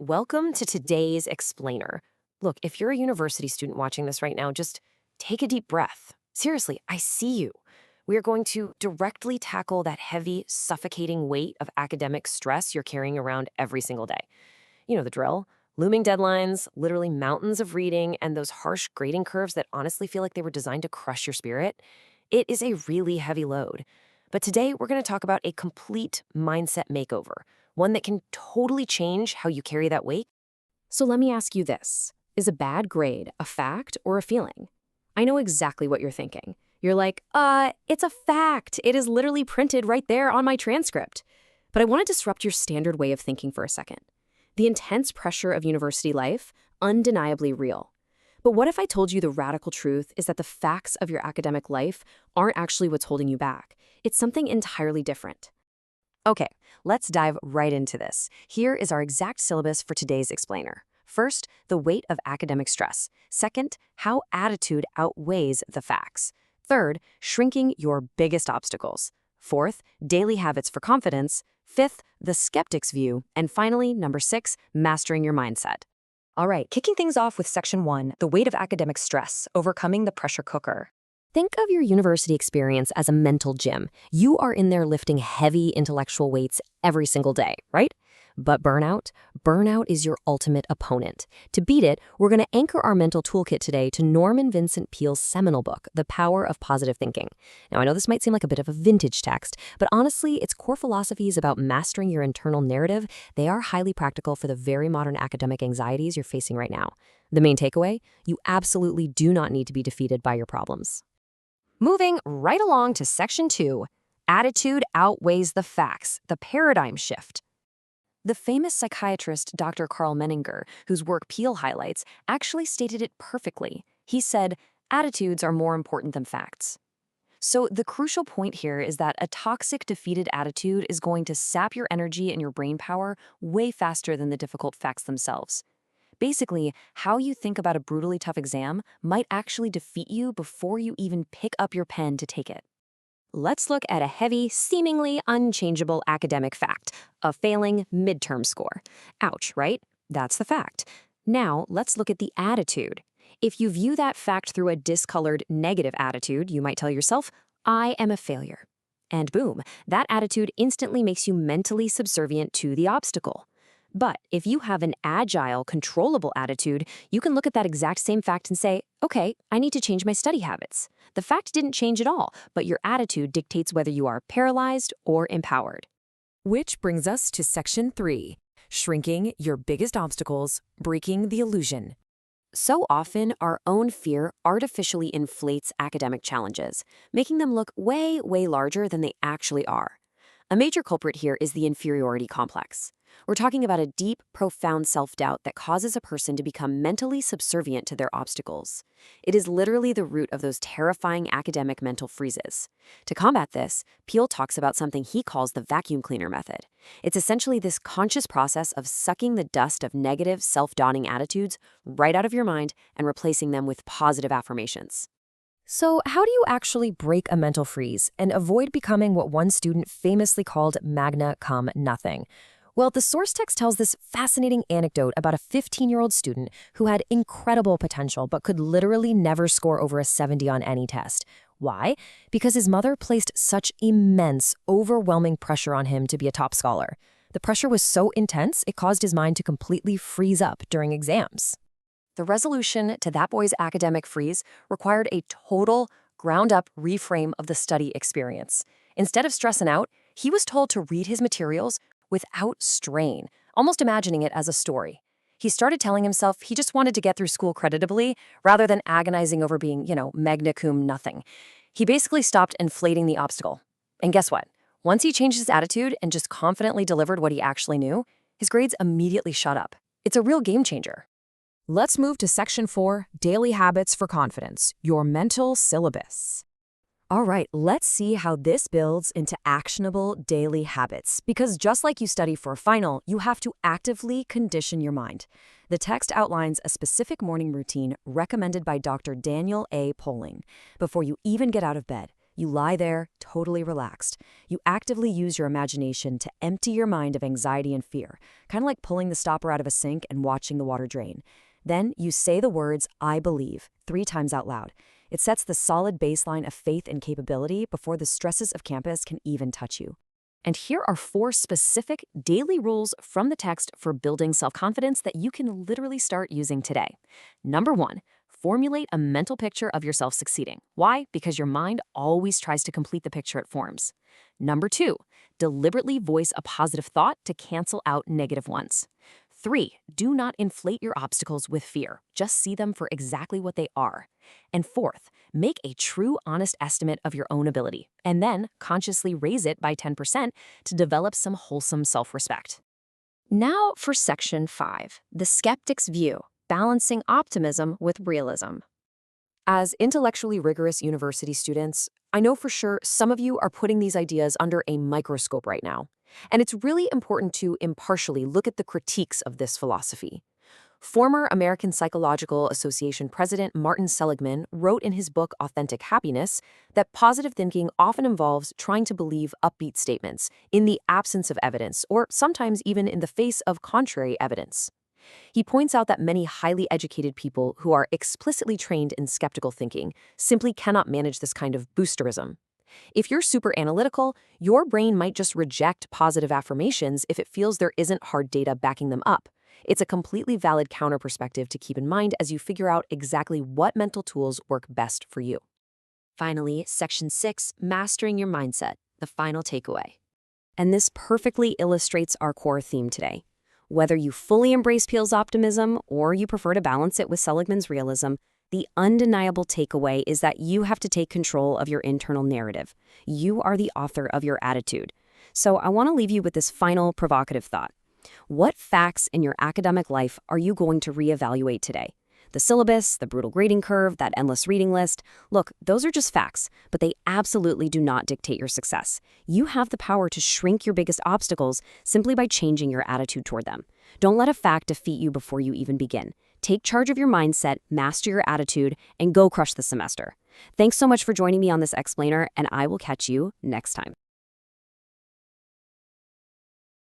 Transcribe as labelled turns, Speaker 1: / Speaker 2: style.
Speaker 1: Welcome to today's explainer. Look, if you're a university student watching this right now, just take a deep breath. Seriously, I see you. We are going to directly tackle that heavy, suffocating weight of academic stress you're carrying around every single day. You know the drill. Looming deadlines, literally mountains of reading, and those harsh grading curves that honestly feel like they were designed to crush your spirit. It is a really heavy load. But today, we're going to talk about a complete mindset makeover, one that can totally change how you carry that weight. So let me ask you this. Is a bad grade a fact or a feeling? I know exactly what you're thinking. You're like, it's a fact. It is literally printed right there on my transcript. But I want to disrupt your standard way of thinking for a second. The intense pressure of university life, undeniably real. But what if I told you the radical truth is that the facts of your academic life aren't actually what's holding you back? It's something entirely different. Okay, let's dive right into this. Here is our exact syllabus for today's explainer. First, the weight of academic stress. Second, how attitude outweighs the facts. Third, shrinking your biggest obstacles. Fourth, daily habits for confidence. Fifth, the skeptic's view. And finally, number 6, mastering your mindset.
Speaker 2: All right, kicking things off with Section 1, the weight of academic stress, overcoming the pressure cooker.
Speaker 1: Think of your university experience as a mental gym. You are in there lifting heavy intellectual weights every single day, right? But burnout is your ultimate opponent. To beat it, we're going to anchor our mental toolkit today to Norman Vincent Peale's seminal book, The Power of Positive Thinking. Now, I know this might seem like a bit of a vintage text, but honestly, its core philosophies about mastering your internal narrative, they are highly practical for the very modern academic anxieties you're facing right now. The main takeaway? You absolutely do not need to be defeated by your problems. Moving right along to Section 2, attitude outweighs the facts, the paradigm shift. The famous psychiatrist Dr. Carl Menninger, whose work Peale highlights, actually stated it perfectly. He said, attitudes are more important than facts. So the crucial point here is that a toxic, defeated attitude is going to sap your energy and your brain power way faster than the difficult facts themselves. Basically, how you think about a brutally tough exam might actually defeat you before you even pick up your pen to take it. Let's look at a heavy, seemingly unchangeable academic fact, a failing midterm score. Ouch, right? That's the fact. Now, let's look at the attitude. If you view that fact through a discolored, negative attitude, you might tell yourself, I am a failure. And boom, that attitude instantly makes you mentally subservient to the obstacle. But if you have an agile, controllable attitude, you can look at that exact same fact and say, okay, I need to change my study habits. The fact didn't change at all, but your attitude dictates whether you are paralyzed or empowered.
Speaker 3: Which brings us to Section 3, shrinking your biggest obstacles, breaking the illusion.
Speaker 1: So often, our own fear artificially inflates academic challenges, making them look way, way larger than they actually are. A major culprit here is the inferiority complex. We're talking about a deep, profound self-doubt that causes a person to become mentally subservient to their obstacles. It is literally the root of those terrifying academic mental freezes. To combat this, Peale talks about something he calls the vacuum cleaner method. It's essentially this conscious process of sucking the dust of negative, self-dawning attitudes right out of your mind and replacing them with positive affirmations. So how do you actually break a mental freeze and avoid becoming what one student famously called magna cum nothing? Well, the source text tells this fascinating anecdote about a 15-year-old student who had incredible potential but could literally never score over a 70 on any test. Why? Because his mother placed such immense, overwhelming pressure on him to be a top scholar. The pressure was so intense, it caused his mind to completely freeze up during exams. The resolution to that boy's academic freeze required a total, ground-up reframe of the study experience. Instead of stressing out, he was told to read his materials without strain, almost imagining it as a story. He started telling himself he just wanted to get through school creditably rather than agonizing over being, magna cum nothing. He basically stopped inflating the obstacle. And guess what? Once he changed his attitude and just confidently delivered what he actually knew, his grades immediately shot up. It's a real game changer.
Speaker 3: Let's move to Section 4, daily habits for confidence, your mental syllabus.
Speaker 1: All right, let's see how this builds into actionable daily habits. Because just like you study for a final, you have to actively condition your mind. The text outlines a specific morning routine recommended by Dr. Daniel A. Poling. Before you even get out of bed,
Speaker 3: You lie there, totally relaxed. You actively use your imagination to empty your mind of anxiety and fear, kind of like pulling the stopper out of a sink and watching the water drain. Then you say the words, "I believe," 3 times out loud. It sets the solid baseline of faith and capability before the stresses of campus can even touch you. And here are 4 specific daily rules from the text for building self-confidence that you can literally start using today. Number 1, formulate a mental picture of yourself succeeding. Why? Because your mind always tries to complete the picture it forms. Number 2, deliberately voice a positive thought to cancel out negative ones. 3, do not inflate your obstacles with fear. Just see them for exactly what they are. And 4th, make a true, honest estimate of your own ability, and then consciously raise it by 10% to develop some wholesome self-respect.
Speaker 1: Now for Section 5, the skeptic's view, balancing optimism with realism.
Speaker 3: As intellectually rigorous university students, I know for sure some of you are putting these ideas under a microscope right now. And it's really important to impartially look at the critiques of this philosophy. Former American Psychological Association President Martin Seligman wrote in his book Authentic Happiness that positive thinking often involves trying to believe upbeat statements in the absence of evidence, or sometimes even in the face of contrary evidence. He points out that many highly educated people who are explicitly trained in skeptical thinking simply cannot manage this kind of boosterism. If you're super analytical, your brain might just reject positive affirmations if it feels there isn't hard data backing them up. It's a completely valid counter-perspective to keep in mind as you figure out exactly what mental tools work best for you.
Speaker 1: Finally, Section 6, mastering your mindset, the final takeaway. And this perfectly illustrates our core theme today. Whether you fully embrace Peele's optimism or you prefer to balance it with Seligman's realism, the undeniable takeaway is that you have to take control of your internal narrative. You are the author of your attitude. So I want to leave you with this final provocative thought. What facts in your academic life are you going to reevaluate today? The syllabus, the brutal grading curve, that endless reading list. Look, those are just facts, but they absolutely do not dictate your success. You have the power to shrink your biggest obstacles simply by changing your attitude toward them. Don't let a fact defeat you before you even begin. Take charge of your mindset, master your attitude, and go crush the semester. Thanks so much for joining me on this explainer, and I will catch you next time.